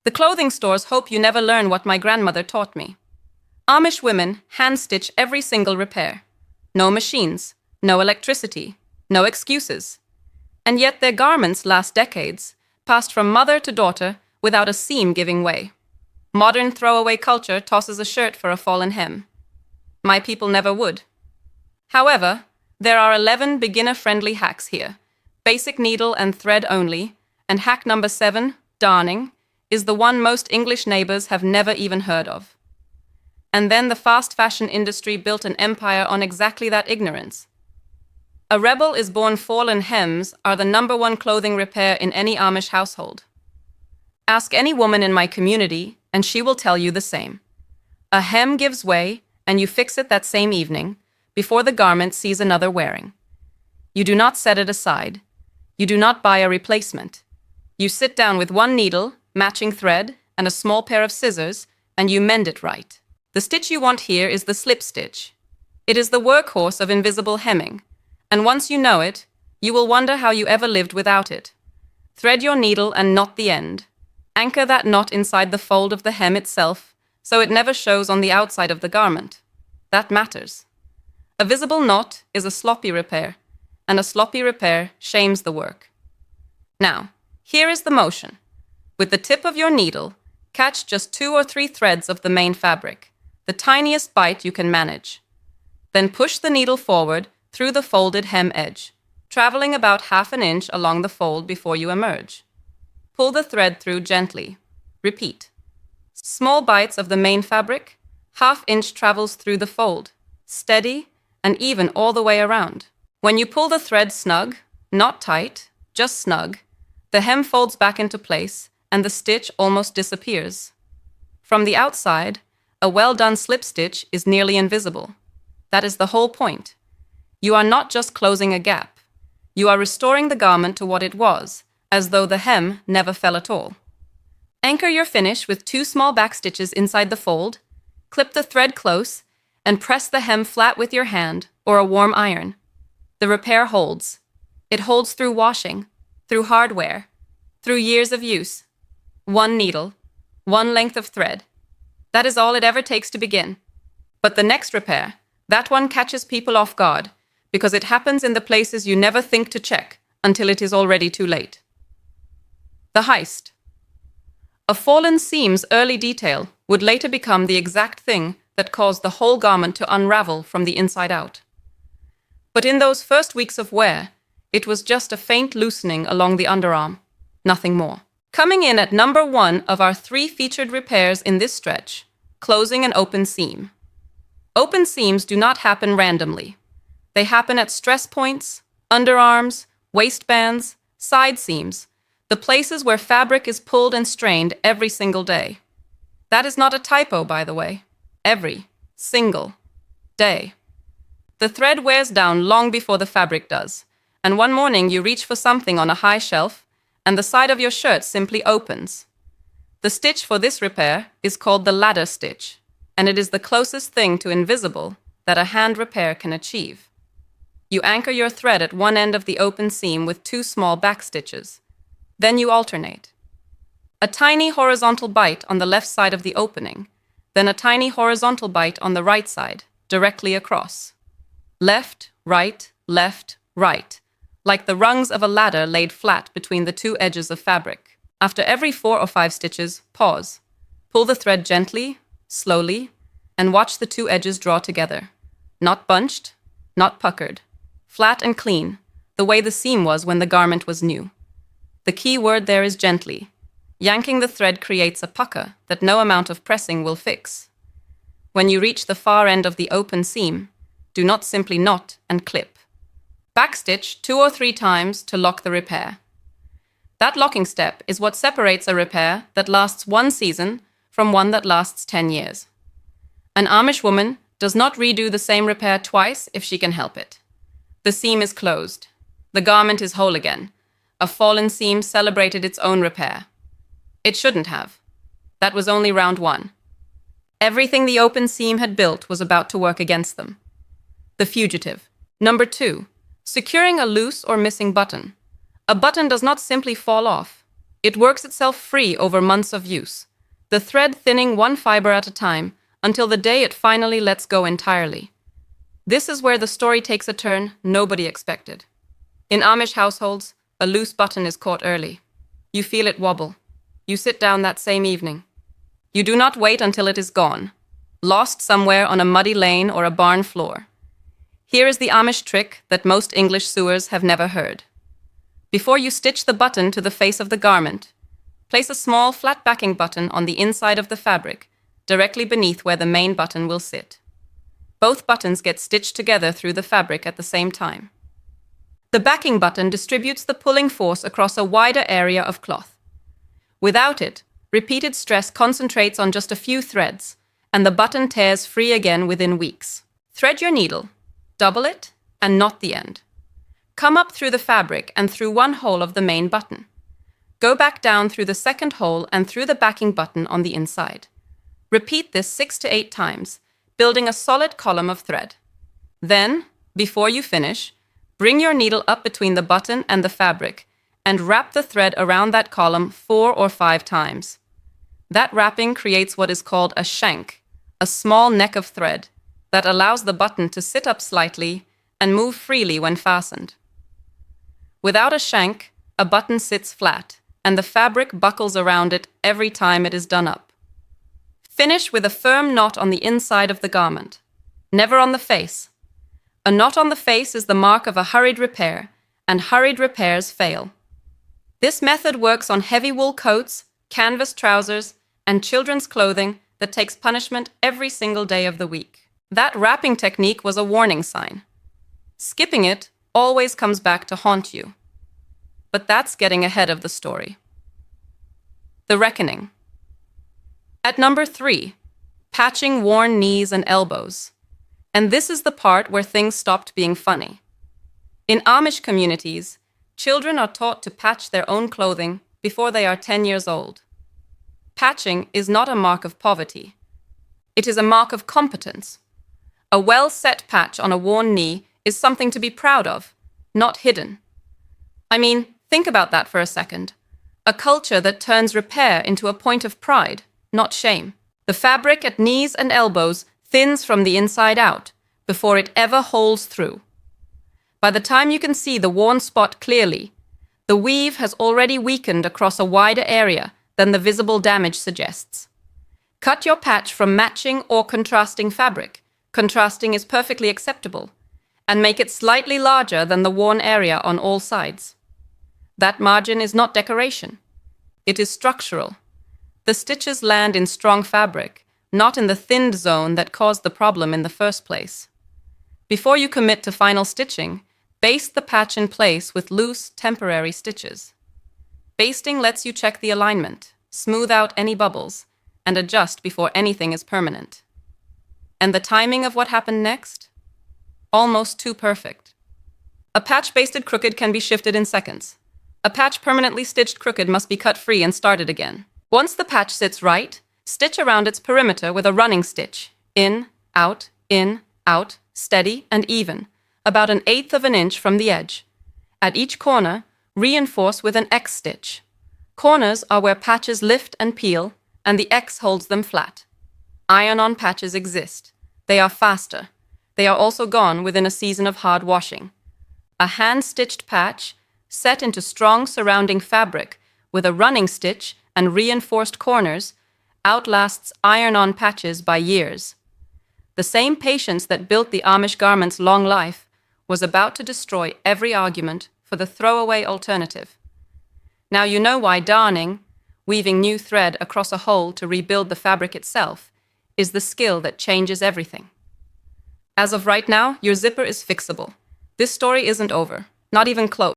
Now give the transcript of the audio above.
The clothing stores hope you never learn what my grandmother taught me. Amish women hand-stitch every single repair. No machines, no electricity, no excuses. And yet their garments last decades, passed from mother to daughter without a seam giving way. Modern throwaway culture tosses a shirt for a fallen hem. My people never would. However, there are 11 beginner-friendly hacks here. Basic needle and thread only, and hack number 7, darning, is the one most English neighbors have never even heard of. And then the fast fashion industry built an empire on exactly that ignorance. A rebel is born fallen hems are the number one clothing repair in any Amish household. Ask any woman in my community, and she will tell you the same. A hem gives way, and you fix it that same evening, before the garment sees another wearing. You do not set it aside. You do not buy a replacement. You sit down with one needle, matching thread, and a small pair of scissors, and you mend it right. The stitch you want here is the slip stitch. It is the workhorse of invisible hemming, and once you know it, you will wonder how you ever lived without it. Thread your needle and knot the end. Anchor that knot inside the fold of the hem itself, so it never shows on the outside of the garment. That matters. A visible knot is a sloppy repair, and a sloppy repair shames the work. Now, here is the motion. With the tip of your needle, catch just 2 or 3 threads of the main fabric, the tiniest bite you can manage. Then push the needle forward through the folded hem edge, traveling about ½ inch along the fold before you emerge. Pull the thread through gently. Repeat. Small bites of the main fabric, ½ inch travels through the fold, steady and even all the way around. When you pull the thread snug, not tight, just snug, the hem folds back into place and the stitch almost disappears. From the outside, a well-done slip stitch is nearly invisible. That is the whole point. You are not just closing a gap. You are restoring the garment to what it was, as though the hem never fell at all. Anchor your finish with 2 small back stitches inside the fold, clip the thread close, and press the hem flat with your hand or a warm iron. The repair holds. It holds through washing, through hardware, through years of use. 1 needle, 1 length of thread. That is all it ever takes to begin. But the next repair, that one catches people off guard, because it happens in the places you never think to check until it is already too late. The heist. A fallen seam's early detail would later become the exact thing that caused the whole garment to unravel from the inside out. But in those first weeks of wear, it was just a faint loosening along the underarm, nothing more. Coming in at number 1 of our 3 featured repairs in this stretch, closing an open seam. Open seams do not happen randomly. They happen at stress points, underarms, waistbands, side seams, the places where fabric is pulled and strained every single day. That is not a typo, by the way. Every single day. The thread wears down long before the fabric does, and one morning you reach for something on a high shelf, and the side of your shirt simply opens. The stitch for this repair is called the ladder stitch, and it is the closest thing to invisible that a hand repair can achieve. You anchor your thread at one end of the open seam with 2 small back stitches. Then you alternate. A tiny horizontal bite on the left side of the opening, then a tiny horizontal bite on the right side, directly across. Left, right, like the rungs of a ladder laid flat between the 2 edges of fabric. After every 4 or 5 stitches, pause. Pull the thread gently, slowly, and watch the 2 edges draw together. Not bunched, not puckered. Flat and clean, the way the seam was when the garment was new. The key word there is gently. Yanking the thread creates a pucker that no amount of pressing will fix. When you reach the far end of the open seam, do not simply knot and clip. Backstitch 2 or 3 times to lock the repair. That locking step is what separates a repair that lasts 1 season from one that lasts 10 years. An Amish woman does not redo the same repair twice if she can help it. The seam is closed. The garment is whole again. A fallen seam celebrated its own repair. It shouldn't have. That was only round 1. Everything the open seam had built was about to work against them. The fugitive. Number 2. Securing a loose or missing button. A button does not simply fall off. It works itself free over months of use, the thread thinning one fiber at a time until the day it finally lets go entirely. This is where the story takes a turn nobody expected. In Amish households, a loose button is caught early. You feel it wobble. You sit down that same evening. You do not wait until it is gone, lost somewhere on a muddy lane or a barn floor. Here is the Amish trick that most English sewers have never heard. Before you stitch the button to the face of the garment, place a small flat backing button on the inside of the fabric, directly beneath where the main button will sit. Both buttons get stitched together through the fabric at the same time. The backing button distributes the pulling force across a wider area of cloth. Without it, repeated stress concentrates on just a few threads, and the button tears free again within weeks. Thread your needle, double it, and knot the end. Come up through the fabric and through one hole of the main button. Go back down through the second hole and through the backing button on the inside. Repeat this 6 to 8 times, building a solid column of thread. Then, before you finish, bring your needle up between the button and the fabric and wrap the thread around that column 4 or 5 times. That wrapping creates what is called a shank, a small neck of thread that allows the button to sit up slightly and move freely when fastened. Without a shank, a button sits flat, and the fabric buckles around it every time it is done up. Finish with a firm knot on the inside of the garment, never on the face. A knot on the face is the mark of a hurried repair, and hurried repairs fail. This method works on heavy wool coats, canvas trousers, and children's clothing that takes punishment every single day of the week. That wrapping technique was a warning sign. Skipping it always comes back to haunt you. But that's getting ahead of the story. The reckoning. At number 3, patching worn knees and elbows. And this is the part where things stopped being funny. In Amish communities, children are taught to patch their own clothing before they are 10 years old. Patching is not a mark of poverty. It is a mark of competence. A well-set patch on a worn knee is something to be proud of, not hidden. I mean, think about that for a second. A culture that turns repair into a point of pride, not shame. The fabric at knees and elbows thins from the inside out before it ever holes through. By the time you can see the worn spot clearly, the weave has already weakened across a wider area than the visible damage suggests. Cut your patch from matching or contrasting fabric. Contrasting is perfectly acceptable. And make it slightly larger than the worn area on all sides. That margin is not decoration. It is structural. The stitches land in strong fabric, not in the thinned zone that caused the problem in the first place. Before you commit to final stitching, baste the patch in place with loose, temporary stitches. Basting lets you check the alignment, smooth out any bubbles, and adjust before anything is permanent. And the timing of what happened next? Almost too perfect. A patch basted crooked can be shifted in seconds. A patch permanently stitched crooked must be cut free and started again. Once the patch sits right, stitch around its perimeter with a running stitch. In, out, steady and even, about 1/8 of an inch from the edge. At each corner, reinforce with an X stitch. Corners are where patches lift and peel, and the X holds them flat. Iron-on patches exist. They are faster. They are also gone within a season of hard washing. A hand-stitched patch, set into strong surrounding fabric with a running stitch and reinforced corners, outlasts iron-on patches by years. The same patience that built the Amish garment's long life was about to destroy every argument for the throwaway alternative. Now you know why darning, weaving new thread across a hole to rebuild the fabric itself, is the skill that changes everything. As of right now, your zipper is fixable. This story isn't over, not even close.